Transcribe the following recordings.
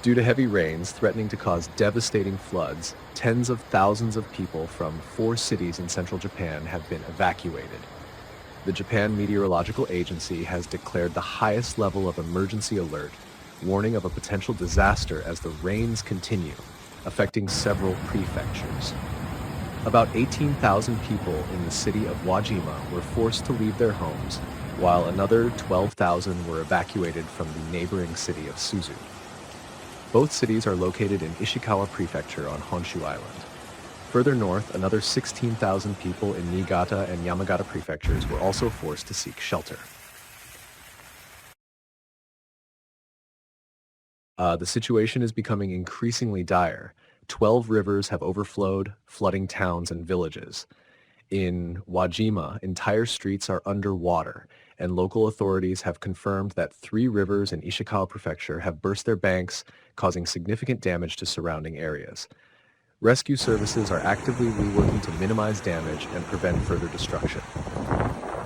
Due to heavy rains threatening to cause devastating floods, tens of thousands of people from 4 cities in central Japan have been evacuated. The Japan Meteorological Agency has declared the highest level of emergency alert, warning of a potential disaster as the rains continue, affecting several prefectures. About 18,000 people in the city of Wajima were forced to leave their homes, while another 12,000 were evacuated from the neighboring city of Suzu. Both cities are located in Ishikawa Prefecture on Honshu Island. Further north, another 16,000 people in Niigata and Yamagata prefectures were also forced to seek shelter. The situation is becoming increasingly dire. 12 rivers have overflowed, flooding towns and villages. In Wajima, entire streets are underwater, and local authorities have confirmed that 3 rivers in Ishikawa Prefecture have burst their banks, causing significant damage to surrounding areas. Rescue services are actively reworking to minimize damage and prevent further destruction.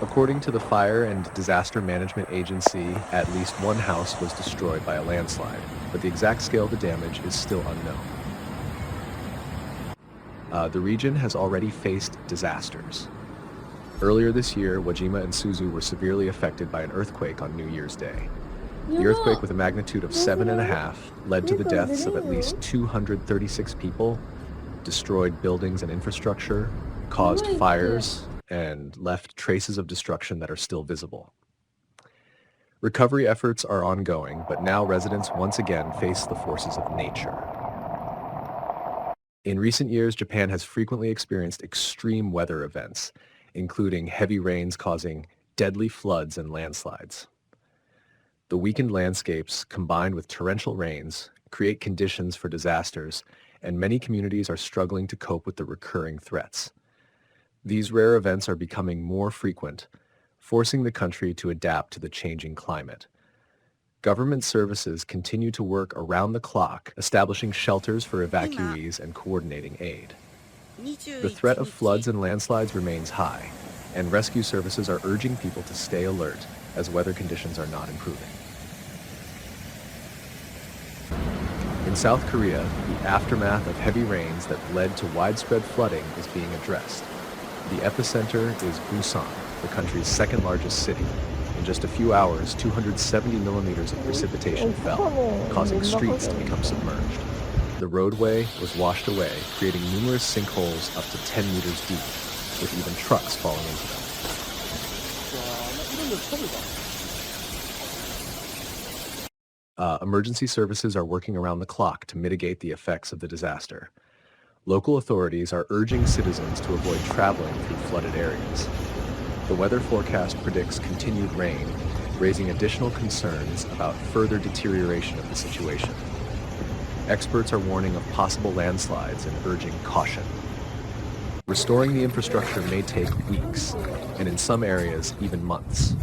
According to the Fire and Disaster Management Agency, at least one house was destroyed by a landslide, but the exact scale of the damage is still unknown. The region has already faced disasters. Earlier this year, Wajima and Suzu were severely affected by an earthquake on New Year's Day. The earthquake, with a magnitude of 7.5, led to the deaths of at least 236 people, destroyed buildings and infrastructure, caused fires, and left traces of destruction that are still visible. Recovery efforts are ongoing, but now residents once again face the forces of nature. In recent years, Japan has frequently experienced extreme weather events, including heavy rains causing deadly floods and landslides. The weakened landscapes, combined with torrential rains, create conditions for disasters, and many communities are struggling to cope with the recurring threats. These rare events are becoming more frequent, forcing the country to adapt to the changing climate. Government services continue to work around the clock, establishing shelters for evacuees and coordinating aid. The threat of floods and landslides remains high, and rescue services are urging people to stay alert as weather conditions are not improving. In South Korea, the aftermath of heavy rains that led to widespread flooding is being addressed. The epicenter is Busan, the country's second largest city. In just a few hours, 270 millimeters of precipitation fell, causing streets to become submerged. The roadway was washed away, creating numerous sinkholes up to 10 meters deep, with even trucks falling into them. Emergency services are working around the clock to mitigate the effects of the disaster. Local authorities are urging citizens to avoid traveling through flooded areas. The weather forecast predicts continued rain, raising additional concerns about further deterioration of the situation. Experts are warning of possible landslides and urging caution. Restoring the infrastructure may take weeks, and in some areas, even months.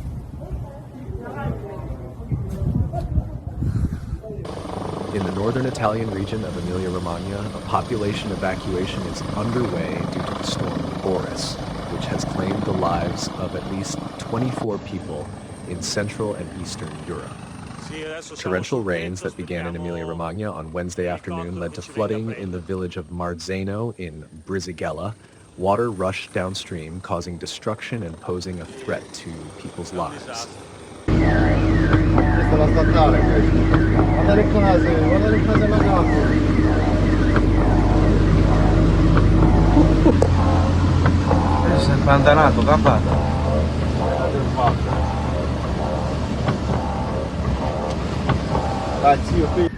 In the northern Italian region of Emilia-Romagna, a population evacuation is underway due to the storm Boris, which has claimed the lives of at least 24 people in Central and Eastern Europe. Torrential rains that began in Emilia-Romagna on Wednesday afternoon led to flooding in the village of Marzano in Brisighella. Water rushed downstream, causing destruction and posing a threat to people's lives. Questa è la statale, guarda le case allagato. Si è impantanato, capato. Dai zio, qui.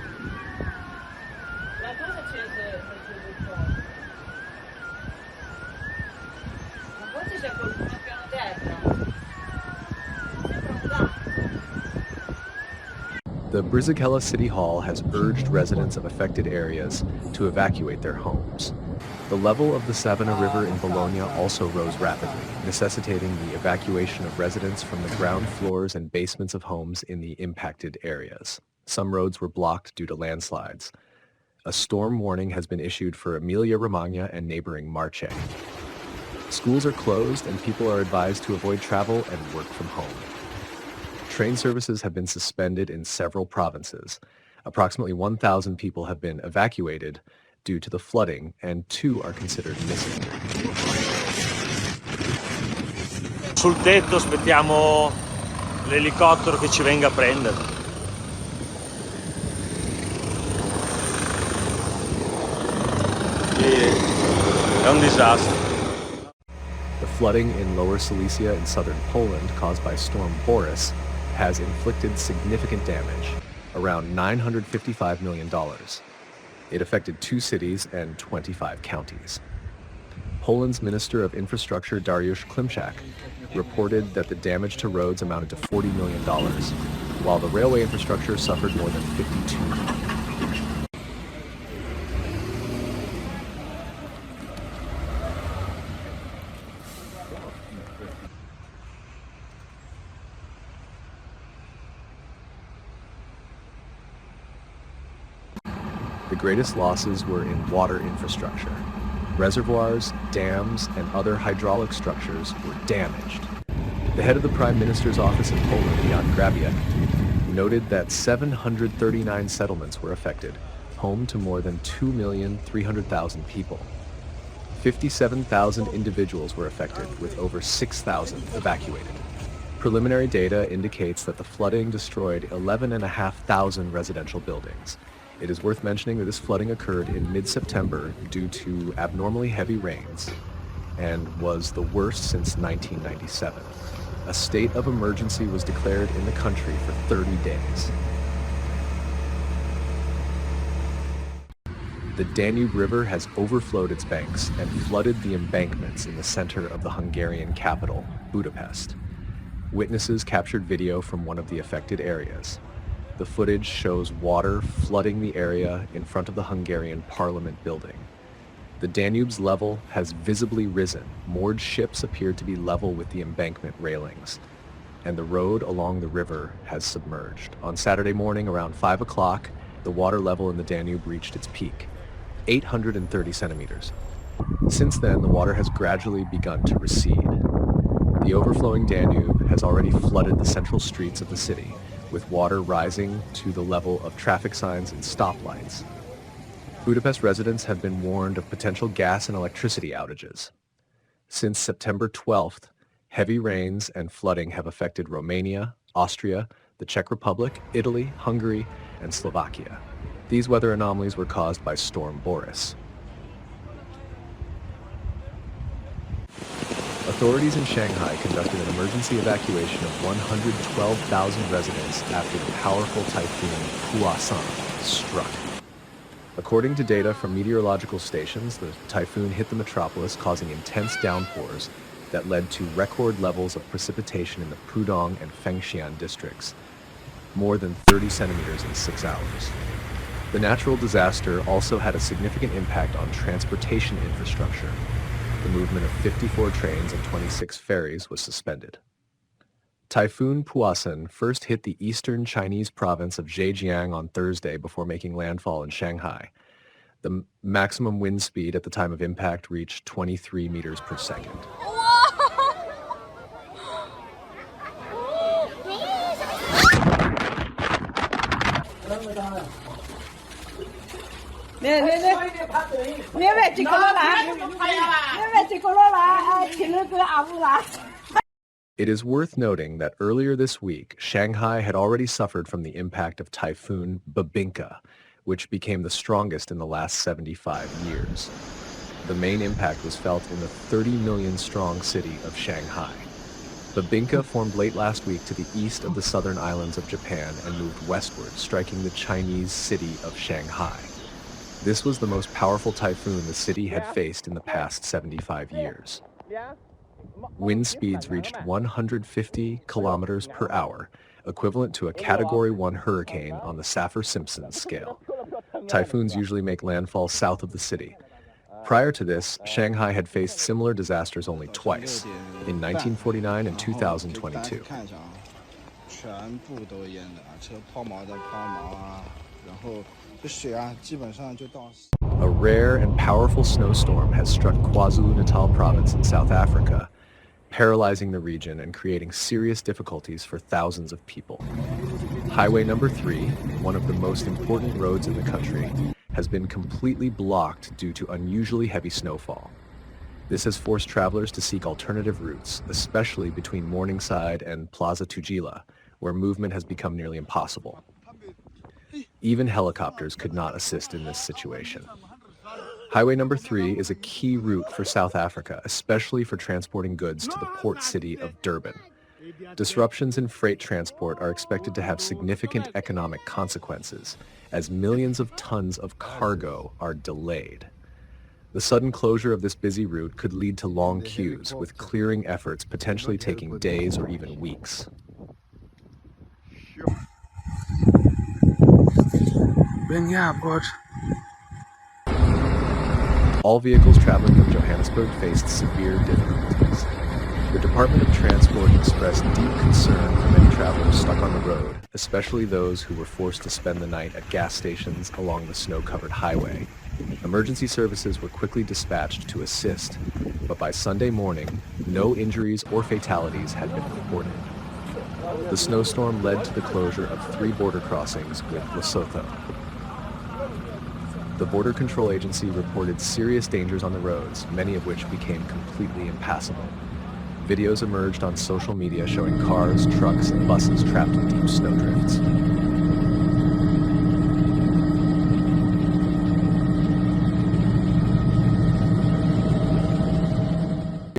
The Brisighella City Hall has urged residents of affected areas to evacuate their homes. The level of the Savona River in Bologna also rose rapidly, necessitating the evacuation of residents from the ground floors and basements of homes in the impacted areas. Some roads were blocked due to landslides. A storm warning has been issued for Emilia-Romagna and neighboring Marche. Schools are closed and people are advised to avoid travel and work from home. Train services have been suspended in several provinces. Approximately 1,000 people have been evacuated due to the flooding, and 2 are considered missing. Sul tetto aspettiamo l'elicottero che ci venga a prendere. È un disastro. The flooding in Lower Silesia in southern Poland caused by Storm Boris has inflicted significant damage, around $955 million. It affected 2 cities and 25 counties. Poland's Minister of Infrastructure Dariusz Klimczak reported that the damage to roads amounted to $40 million, while the railway infrastructure suffered more than $52 million. The greatest losses were in water infrastructure. Reservoirs, dams, and other hydraulic structures were damaged. The head of the Prime Minister's office in Poland, Jan Grabiec, noted that 739 settlements were affected, home to more than 2,300,000 people. 57,000 individuals were affected, with over 6,000 evacuated. Preliminary data indicates that the flooding destroyed 11,500 residential buildings. It is worth mentioning that this flooding occurred in mid-September due to abnormally heavy rains and was the worst since 1997. A state of emergency was declared in the country for 30 days. The Danube River has overflowed its banks and flooded the embankments in the center of the Hungarian capital, Budapest. Witnesses captured video from one of the affected areas. The footage shows water flooding the area in front of the Hungarian Parliament building. The Danube's level has visibly risen. Moored ships appear to be level with the embankment railings, and the road along the river has submerged. On Saturday morning around 5 o'clock, the water level in the Danube reached its peak, 830 centimeters. Since then, the water has gradually begun to recede. The overflowing Danube has already flooded the central streets of the city, with water rising to the level of traffic signs and stoplights. Budapest residents have been warned of potential gas and electricity outages. Since September 12th, heavy rains and flooding have affected Romania, Austria, the Czech Republic, Italy, Hungary, and Slovakia. These weather anomalies were caused by Storm Boris. Authorities in Shanghai conducted an emergency evacuation of 112,000 residents after the powerful typhoon Puasan struck. According to data from meteorological stations, the typhoon hit the metropolis, causing intense downpours that led to record levels of precipitation in the Pudong and Fengxian districts, more than 30 centimeters in 6 hours. The natural disaster also had a significant impact on transportation infrastructure. The movement of 54 trains and 26 ferries was suspended. Typhoon Puasan first hit the eastern Chinese province of Zhejiang on Thursday before making landfall in Shanghai. The maximum wind speed at the time of impact reached 23 meters per second. It is worth noting that earlier this week, Shanghai had already suffered from the impact of Typhoon Babinka, which became the strongest in the last 75 years. The main impact was felt in the 30 million strong city of Shanghai. Babinka formed late last week to the east of the southern islands of Japan and moved westward, striking the Chinese city of Shanghai. This was the most powerful typhoon the city had faced in the past 75 years. Wind speeds reached 150 kilometers per hour, equivalent to a Category 1 hurricane on the Saffir-Simpson scale. Typhoons usually make landfall south of the city. Prior to this, Shanghai had faced similar disasters only twice, in 1949 and 2022. A rare and powerful snowstorm has struck KwaZulu-Natal province in South Africa, paralyzing the region and creating serious difficulties for thousands of people. Highway number 3, one of the most important roads in the country, has been completely blocked due to unusually heavy snowfall. This has forced travelers to seek alternative routes, especially between Morningside and Plaza Tugela, where movement has become nearly impossible. Even helicopters could not assist in this situation. Highway number 3 is a key route for South Africa, especially for transporting goods to the port city of Durban. Disruptions in freight transport are expected to have significant economic consequences, as millions of tons of cargo are delayed. The sudden closure of this busy route could lead to long queues, with clearing efforts potentially taking days or even weeks. All vehicles traveling from Johannesburg faced severe difficulties. The Department of Transport expressed deep concern for many travelers stuck on the road, especially those who were forced to spend the night at gas stations along the snow-covered highway. Emergency services were quickly dispatched to assist, but by Sunday morning, no injuries or fatalities had been reported. The snowstorm led to the closure of 3 border crossings with Lesotho. The Border Control Agency reported serious dangers on the roads, many of which became completely impassable. Videos emerged on social media showing cars, trucks, and buses trapped in deep snowdrifts.